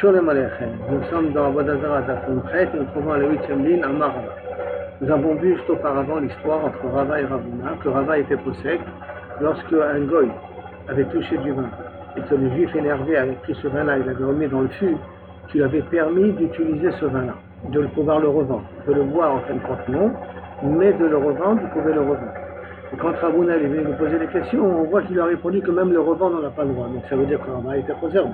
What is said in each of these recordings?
Sholem Alechem. Nous sommes dans Avodah Zarah Dafun-Chet et nous trouvons à la 8e ligne à Marava. Nous avons vu juste auparavant l'histoire entre Rava et Ravuna, que Rava était possède lorsque un goy avait touché du vin et que le juif énervé avait pris ce vin-là, il l'avait remis dans le fût, qui lui avait permis d'utiliser ce vin-là, de pouvoir le revendre. De le boire en fin de compte non, mais de le revendre, il pouvait le revendre. Et quand Ravuna est venu nous poser des questions, on voit qu'il a répondu que même le revendre on n'a pas le droit. Donc ça veut dire que Rava était réservé.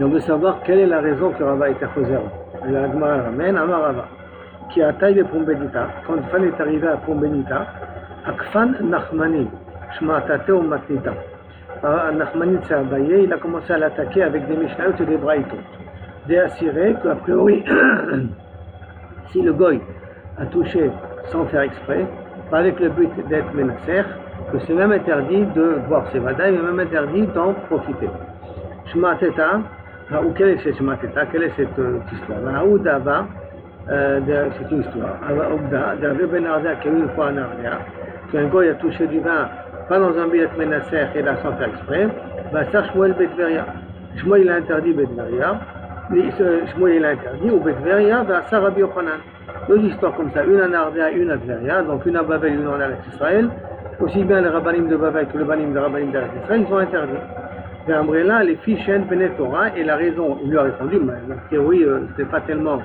Et on veut savoir quelle est la raison que Rava était réservé. Et la Gemara ramène à Rava, qui a taillé Pombenita, quand il fallait arriver à Pombenita, Akfan Nachmani, Shmatate ou Matnita. Nachmani s'est abayé, il a commencé à l'attaquer avec des Mishnayot et des Braïtot. Des assurés qu'a priori, si le goy a touché sans faire exprès, pas avec le but d'être menacé, que c'est même interdit de boire ses vadaïs, mais même interdit d'en profiter. Shmateta, ou quelle est cette Shmateta, quelle est cette histoire? Aoudava, c'est une histoire. Aoudava, David Ben Arda qui a eu une fois un Arda, qu'un goy a touché du vin, pas dans un but d'être menacé et là sans faire exprès, bah ça Shmuel Betveria. Shmuel il a interdit Betveria, Shmuel il a interdit, ou Betveria, bah ça Rabbi Yochanan. Deux histoires comme ça, une à Nardia, une à Tveria, donc une à Babel, une en Eretz Israël. Aussi bien les rabbanim de Babel que les rabbanim d'Eretz Israël, ils ont interdit. Et Ambrella, les filles chaînent Bene Torah, et la raison, il lui a répondu, mais la théorie, c'était pas tellement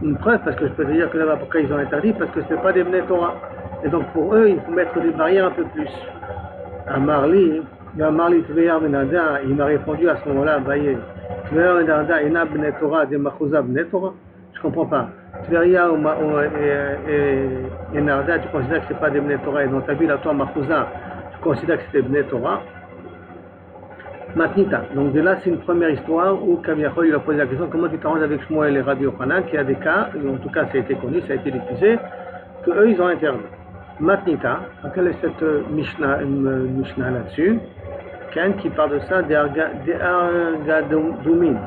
une preuve, parce que je peux te dire que là-bas, pourquoi ils ont interdit, parce que ce n'est pas des Bene Torah. Et donc pour eux, il faut mettre des barrières un peu plus. À Marli Tveya Benada, il m'a répondu à ce moment-là, Baye, Tveya Benada, Ina Bene Torah, des Machouza Bene Torah. Je comprends pas. Tveria et Narda, tu considères que ce n'est pas des Bnei Torah, et dans ta ville à toi, Machouza, tu considères que c'était Bnei Torah. Matnita. Donc de là, c'est une première histoire où Kaviachol il a posé la question comment tu t'arranges avec Shmuel et Rabbi Yochanan, qui a des cas, en tout cas ça a été connu, ça a été diffusé, qu'eux ils ont interdit. Matnita, quelle est cette Mishnah là-dessus? Qui parle de ça, des Argadoumim.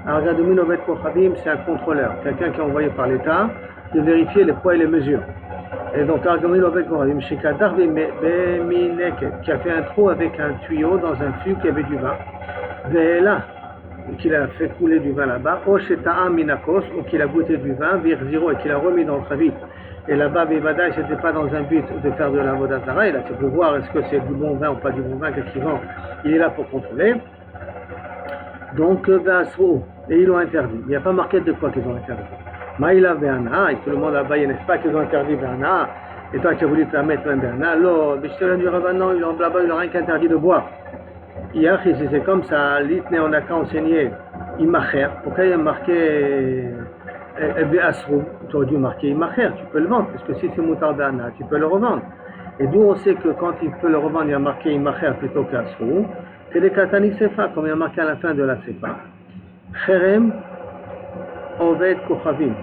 Argadoumim Ovet Kochavim, c'est un contrôleur, quelqu'un qui est envoyé par l'État de vérifier les poids et les mesures. Et donc Argadoumim Ovet Kochavim, Shekadar Bemineket, qui a fait un trou avec un tuyau dans un fût qui avait du vin. Ve'ela, qu'il a fait couler du vin là-bas. Osheta'a Minakos, ou qu'il a goûté du vin, Virziro, et qu'il a remis dans le chavit. Et là-bas, Bevada, ce n'était pas dans un but de faire de la Avodah Zarah, là c'est pour voir est-ce que c'est du bon vin ou pas du bon vin, qu'est-ce qu'il vend. Il est là pour contrôler. Donc, Vasro, et ils l'ont interdit. Il n'y a pas marqué de quoi qu'ils ont interdit. Maïla Berna, et tout le monde a baillé, n'est-ce pas, qu'ils ont interdit Berna, et toi tu as voulu permettre même Berna, alors, Bishtolan du Rabbanon, ils ont là-bas, ils n'ont rien qu'interdit de boire. Hier, si c'est comme ça, l'Itne, on n'a qu'à enseigner Imacher. Pourquoi il y a marqué Asrou? Tu aurais dû marquer Imacher, tu peux le vendre, parce que si c'est Moutar Berna, tu peux le revendre. Et d'où on sait que quand il peut le revendre, il y a marqué Imacher plutôt qu'Asrou. C'est les Katanik Sefa, comme il y a marqué à la fin de la Sefa. Cherem Oved Kochavim.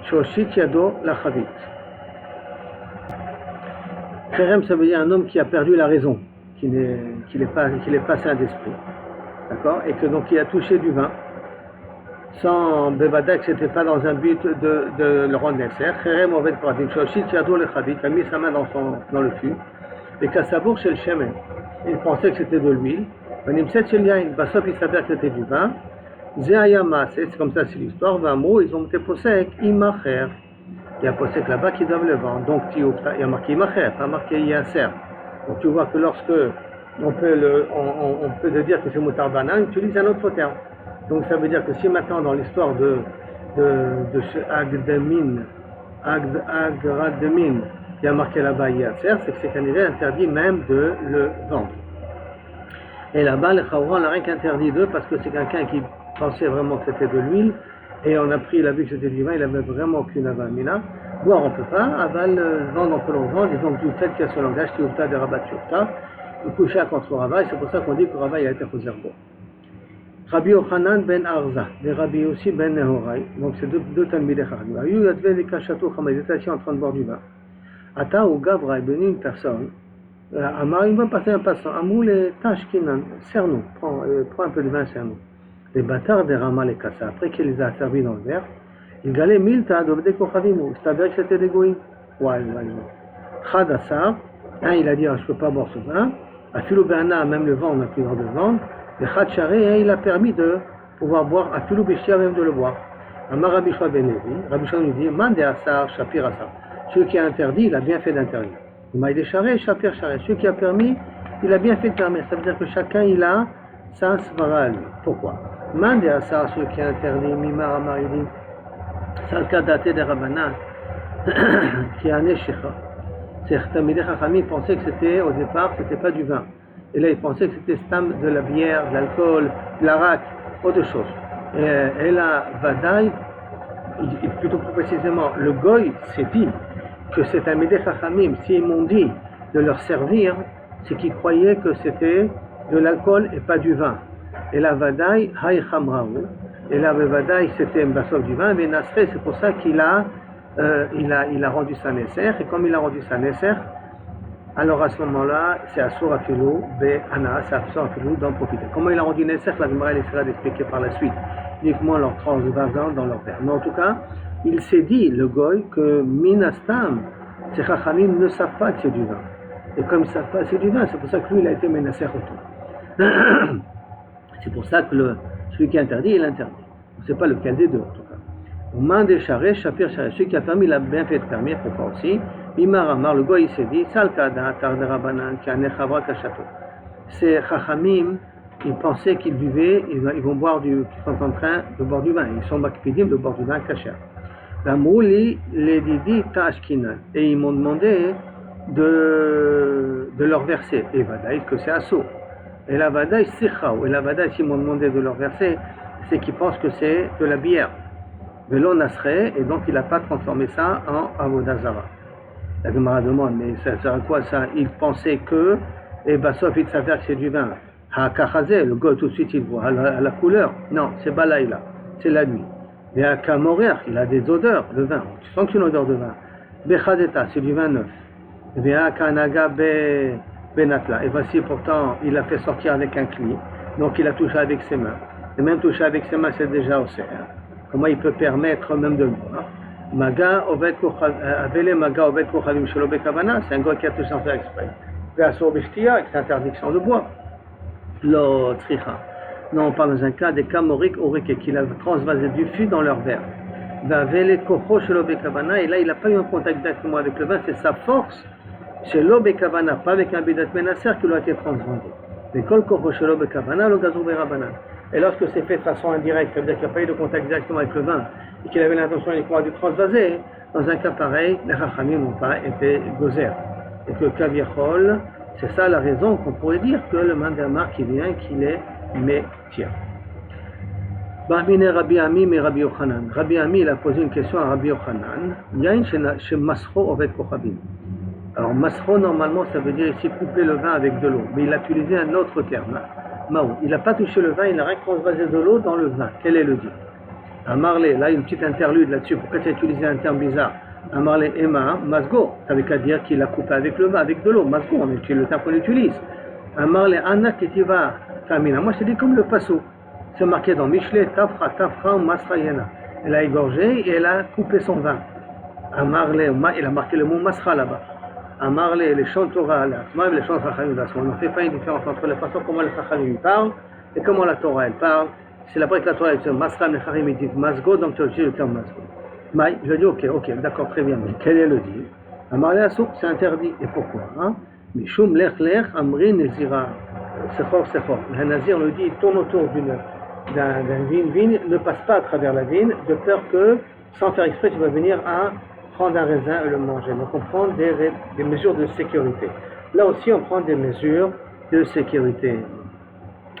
Shoshit Yado Lachavit. Cherem, ça veut dire un homme qui a perdu la raison, qu'il est pas sain d'esprit. D'accord? Et que donc il a touché du vin, sans Bevada, que ce n'était pas dans un but de le rendre nécessaire. Cherem Oved Kochavim. Shoshit Yado Lachavit, a mis sa main dans le fût. Et Kassabour chez le Shemen. Il pensait que c'était de l'huile. Bassop, il s'avère que c'était du vin. Zéayama, c'est comme ça, c'est l'histoire. Vamo, ils ont été possèques, Imacher. Il y a possèques là-bas qui doivent le vendre. Donc, il y a marqué Imacher, pas marqué Yasser. Donc, tu vois que lorsque on peut dire que c'est Moutar Banan, on utilise un autre terme. Donc, ça veut dire que si maintenant, dans l'histoire de ce Agrademine, il y a marqué là-bas Yasser, c'est que c'est qu'un est interdit même de le vendre. Et là-bas, le Chawran n'a rien qu'interdit d'eux parce que c'est quelqu'un qui pensait vraiment que c'était de l'huile et on a pris, il a vu que c'était du vin, il n'avait vraiment aucune avamina. Boire on ne peut pas, aval, vendre on peut le vendre, et donc du fait qu'il y a ce langage, Tioufta, des rabat Tioufta, le coucha contre Rava, et c'est pour ça qu'on dit que Rava il a été réservé. Rabbi Yochanan ben Arza, des Rabbi aussi ben Nehorai, donc c'est deux Talmidei Chachamim. Il y avait des Kachatou Chama, ils étaient assis en train de boire du vin. Ata ou Gavra est venu une personne, Amar, il va passer un passant, Amou les Tashkinan, serre-nous, prends un peu de vin, serre-nous. Les bâtards des Rama les Kassa, après qu'il les a servis dans le verre, il galait Milta, Dovde Kochavimou, c'est avec que c'était des goïs. Ouais. Chadassar, il a dit, je ne peux pas boire ce vin, à Filobana, même le vent, on n'a plus le droit de vendre, Et Khatcharé, il a permis de pouvoir boire à Filou Bishia, même de le boire. Amar Rabbi Shua ben Levi, Rabbi Shua nous dit, Mande Asar, Shapir Asar. Celui qui a interdit, il a bien fait d'interdire. Maïdé Charé, Shapir Charé. Celui qui a permis, il a bien fait de permettre. Ça veut dire que chacun, il a sa svara à lui. Pourquoi? Mande Asar, celui qui a interdit, Mimar Amar, il dit, Salka Date de Rabbanan, qui a Neshecha. Certains Midé Chachamim pensaient que c'était, au départ, c'était pas du vin. Et là, ils pensaient que c'était stam de la bière, de l'alcool, de l'arak, autre chose. Et là, Vadaï, plutôt plus précisément, le Goy s'est dit que c'est un Midé Chachamim. S'ils m'ont dit de leur servir, c'est qu'ils croyaient que c'était de l'alcool et pas du vin. Et là, Vadaï, Haï Chamraou. Et là, Vadaï, c'était Mbassov du vin. Mais Nasré, c'est pour ça qu'il a rendu sa Nesser. Et comme il a rendu sa Nesser, alors à ce moment-là, c'est Asur Afilou, Ana, c'est Asur Afilou d'en profiter. Comment il a rendu Nesser, la Gemara essaiera d'expliquer par la suite, uniquement leur transvasant dans leur verre. Mais en tout cas, il s'est dit, le Goy, que Minastam, ces Chachamim ne savent pas que c'est du vin. Et comme ils ne savent pas que c'est du vin, c'est pour ça que lui, il a été Menasser autour. C'est pour ça que celui qui est interdit, il interdit. On ne sait pas lequel des deux, en tout cas. Au main des charrets, Shapir Charré, celui qui a permis, il a bien fait de permettre, pourquoi aussi. Mimar Amar, le Goy, il s'est dit, Salkada, Tarderabanan, Kianechavra Kachato. Ces Chachamim, ils pensaient qu'ils buvaient, ils vont boire qu'ils sont en train de boire du vin. Ils sont makpidim de boire du vin kasher. La mouli, les didi tashkinan. Et ils m'ont demandé de leur verser. Et Vadaï, que c'est assaut. Et la Vadaï, sichaou. Et la Vadaï, s'ils m'ont demandé de leur verser, c'est qu'ils pensent que c'est de la bière. Velo nasré, et donc il n'a pas transformé ça en avodazara. La Gemara demande, mais ça sert à quoi ça? Il pensait que, et Bassof, il s'avère que c'est du vin. Ha-kachazé, le gars tout de suite il voit à la couleur. Non, c'est balaïla, c'est la nuit. Et à Kamorer, il a des odeurs, le vin. Tu sens que c'est une odeur de vin. Bechadeta, c'est du vin neuf. Et à Kanaga Benatla. Et voici pourtant, il a fait sortir avec un cli. Donc il a touché avec ses mains. Et même toucher avec ses mains, c'est déjà au cerf. Comment il peut permettre même de boire? Maga Oved Avele Maga Oved Kochavim Shelo Bekavana, c'est un gars qui a touché sans faire exprès. Ve'asor Bishtia, avec interdiction de boire. Lo Tzricha. Non, on parle dans un cas des Kamorik Orike, qu'il a transvasé du fût dans leur verre. Ve'avele Kocho Shelo Bekavana, et là il n'a pas eu un contact directement avec le vin, c'est sa force. Shelo Bekavana, pas avec un bidat menasser qui lui a été transvasé. Mais Kol Kocho Shelo Bekavana, lo Gazou Berabanan. Et lorsque c'est fait de façon indirecte, ça veut dire qu'il n'y a pas eu de contact directement avec le vin et qu'il avait l'intention uniquement de transvaser, dans un cas pareil, les Chachamim n'ont pas été gozer. Et que Kaviachol, c'est ça la raison qu'on pourrait dire que le Mandamar qui vient, qu'il est métier. Bahmine Rabbi Ami mais Rabbi Yochanan. Rabbi Ami, il a posé une question à Rabbi Yochanan. Yain chez Masro Oved Kochabim. Alors Masro, normalement, ça veut dire ici couper le vin avec de l'eau. Mais il a utilisé un autre terme. Maou. Il n'a pas touché le vin, il n'a rien transvasé de l'eau dans le vin. Quel est le dit? Amarle, là une petite interlude là-dessus. Pourquoi tu as utilisé un terme bizarre? Amarle Emma, Masgo. Ça veut qu'à dire qu'il a coupé avec le vin, avec de l'eau. Masgo, c'est le terme qu'on utilise. Amarle Anna Ketiva Kamina. Moi je te dis comme le passo. C'est marqué dans Michelet, Tafra, Masrayena. Elle a égorgé et elle a coupé son vin. Amarle, il a marqué le mot Masra là-bas. Amarle, les chants Torah, les chants Chachamim, on ne fait pas une différence entre la façon comment les Chachamim parlent et comment la Torah elle parle. C'est la que la Torah elle dit Masram, les Chachamim disent Masgo, donc tu utilises le terme Masgo. Maï, je dis ok, d'accord, très bien, mais quel est le dit? Amarle Assouk, c'est interdit. Et pourquoi? Mishum Lech, Amri, Nezira, Sechor. Le Nazir le dit, il tourne autour d'un vigne, ne passe pas à travers la vigne, de peur que, sans faire exprès, tu vas venir à prendre un raisin et le manger. Donc on prend des mesures de sécurité. Là aussi on prend des mesures de sécurité.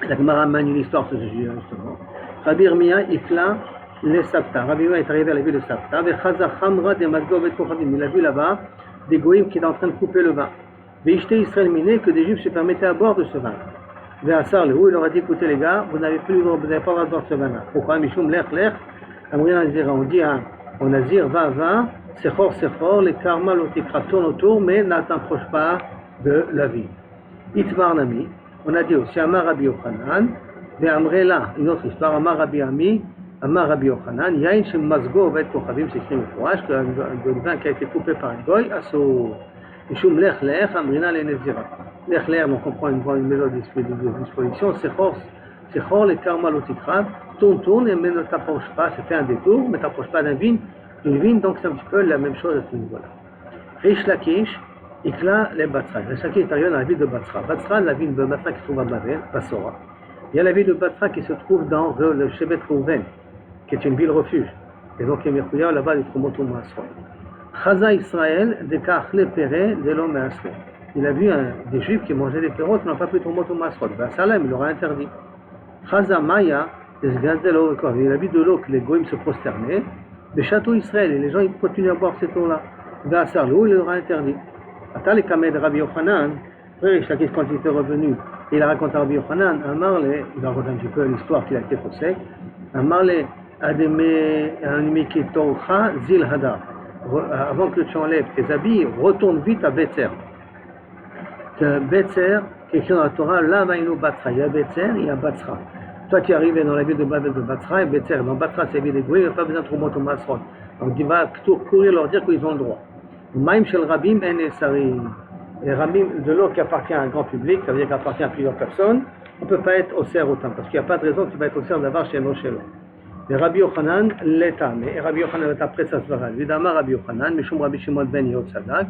La Gemara mène une histoire sur ce sujet justement. Rabbi Irmia Ikla les Sapta. Rabbi Irmia est arrivé à la ville de Sapta. Il a vu là-bas des goïms qui étaient en train de couper le vin. Veishte Israël miné que des juifs se permettaient à boire de ce vin. Ve'asar lehu, il leur a dit écoutez les gars, vous n'avez pas le droit de boire ce vin-là. Pourquoi? Mishum lech, Amri Nazira, on dit au Nazir va. Sechor, les karma l'otikra tourne autour, mais ne t'approche pas de la vie. Itmar Nami, on a dit aussi Amar Rabbi Yochanan, mais Amrela, une autre histoire, Amar Rabbi Ami, Amar Rabbi Yochanan, Yain Shem Masgo Oved Kochavim, c'est écrit une courage, que le vin qui a été coupé par un goy, Asso, Mishum Lech, Amrina le Nezira. Lech, on comprend une mesure de disposition, Sechor, c'est Chor le Karma Lotikrav, tourne, mais ne t'approche pas, c'est fait un détour, mais t'approche pas d'une vigne, donc c'est un petit peu la même chose à ce niveau-là. Rish Lakish, Ikla le Batsra. Rish Lakish est arrivé dans la ville de Batsra. Batsra, la ville de Batsra qui se trouve à Babel, Bassora. Il y a la ville de Batsra qui se trouve dans le Shevet Rouven, qui est une ville refuge. Et donc, il y a là-bas des Trumot Masrot. Chaza Israël, des Kachle Pere, de l'homme Asre. Il a vu des Juifs qui mangeaient des pérotes qui n'ont pas pris Trumot Masrot. Ben, Salem, il leur a interdit. Chaza Maya, il a vu de l'eau que les Goïms se prosternaient. Le château Israël, et les gens ils continuent à boire cette eau-là. L'eau, il leur a interdit. Atal et Kamed Rabbi Yochanan, quand il était revenu, il a raconté à Rabbi Yochanan, il a raconté un petit peu l'histoire qu'il a été trop sec. Zil Hadar. Avant que tu enlèves tes habits, retourne vite à Betzer. Betzer, qui est écrit dans la Torah, là, Batsra. Il y a Betzer, il y a Batsra. Toi qui arrives dans la ville de Babel de Batsra et Betzer, dans Batsra c'est la ville des Gouïs, il n'y a pas besoin de Trumot ou Masrot. Donc il va courir leur dire qu'ils ont le droit. Maïm shel Rabim en Esarim. Les Rabim de l'eau qui appartient à un grand public, ça veut dire qu'il appartient à plusieurs personnes, on ne peut pas être au cerf autant, parce qu'il n'y a pas de raison que tu vas être au cerf d'avoir chez l'eau. Les Rabbi Yochanan l'état, mais Rabbi Yochanan est après sa svara. Évidemment Rabbi Yochanan, Mishum Rabbi Shimon ben Yod Sadak,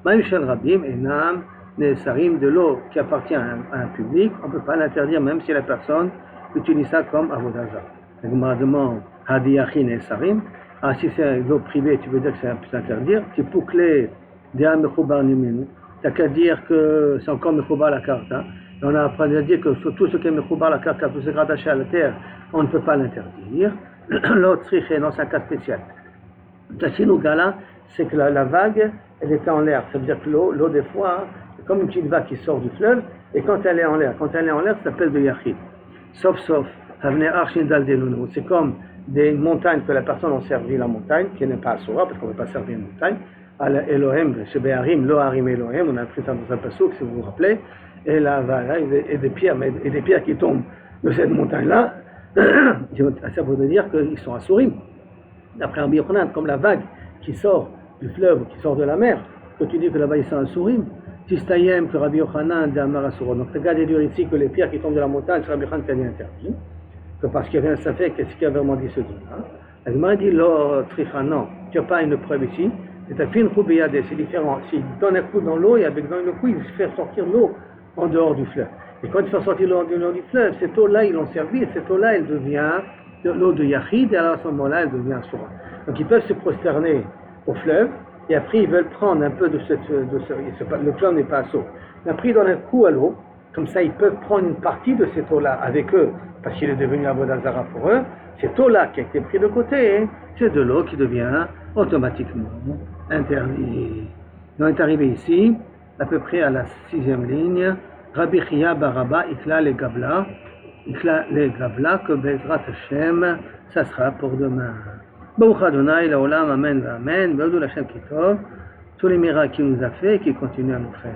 Maïm shel Rabim enam Nesarim, de l'eau qui appartient à un public, on ne peut pas l'interdire même si la personne utilise ça comme avodaza. Le Gemara demande Hadiyachin et Sarim. Ah, si c'est l'eau privée, tu veux dire que ça peut s'interdire. Tu peux clé des Mechoubar Nimenu. Tu n'as qu'à dire que c'est encore Mechoubar la carte. Hein. On a appris à dire que sur tout ce qui est Mechoubar la carte, tout ce qui est rattaché à la terre, on ne peut pas l'interdire. L'autre triché, non, c'est un cas spécial. Tachino Gala, c'est que la vague, elle était en l'air. Ça veut dire que l'eau des fois, c'est comme une petite vague qui sort du fleuve, et quand elle est en l'air, ça s'appelle de Yachid. Sauf, c'est comme des montagnes que la personne a servi la montagne, qui n'est pas Asura, parce qu'on ne peut pas servir une montagne. Elohim, chez Be'arim, Loharim Elohim, on a appris ça dans un passouk, si vous vous rappelez, et là, voilà, et des pierres qui tombent de cette montagne-là, ça veut dire qu'ils sont Asurim. D'après Rabbi Yochanan, comme la vague qui sort du fleuve, qui sort de la mer, que tu dis que là-bas ils sont Asurim, Tistayem, que Rabbi Yochanan d'Amar Asura. Donc, regarde dire ici que les pierres qui tombent de la montagne, c'est Rabbi Yochanan qui a dit interdit. Que parce qu'il y avait un safek, qu'est-ce qu'il a vraiment dit ce dit-là. Elle m'a dit, non, tu n'as pas une preuve ici. C'est un film roubéadé, c'est différent. S'il donne un coup dans l'eau, et avec dans le coup, il fait sortir l'eau en dehors du fleuve. Et quand il fait sortir l'eau en dehors du fleuve, cette eau-là, ils l'ont servi, et cette eau-là, elle devient l'eau de Yachid, et alors à ce moment-là, elle devient Asura. Donc ils peuvent se prosterner au fleuve, et après ils veulent prendre un peu de le fleuve n'est pas Asura. Mais après ils donnent un coup à l'eau, comme ça ils peuvent prendre une partie de cette eau-là avec eux, parce qu'il est devenu Avodazara pour eux. Cette eau-là qui a été prise de côté, c'est de l'eau qui devient automatiquement interdite. On est arrivé ici, à peu près à la 6e ligne. Rabbi Chia Baraba, Ikla le Gabla, que Bezrat Hashem, ça sera pour demain. Baruch Adonai, Laolam, Amen, Amen, Baruch Hashem Kitov, tous les miracles qu'il nous a fait et qu'il continue à nous faire.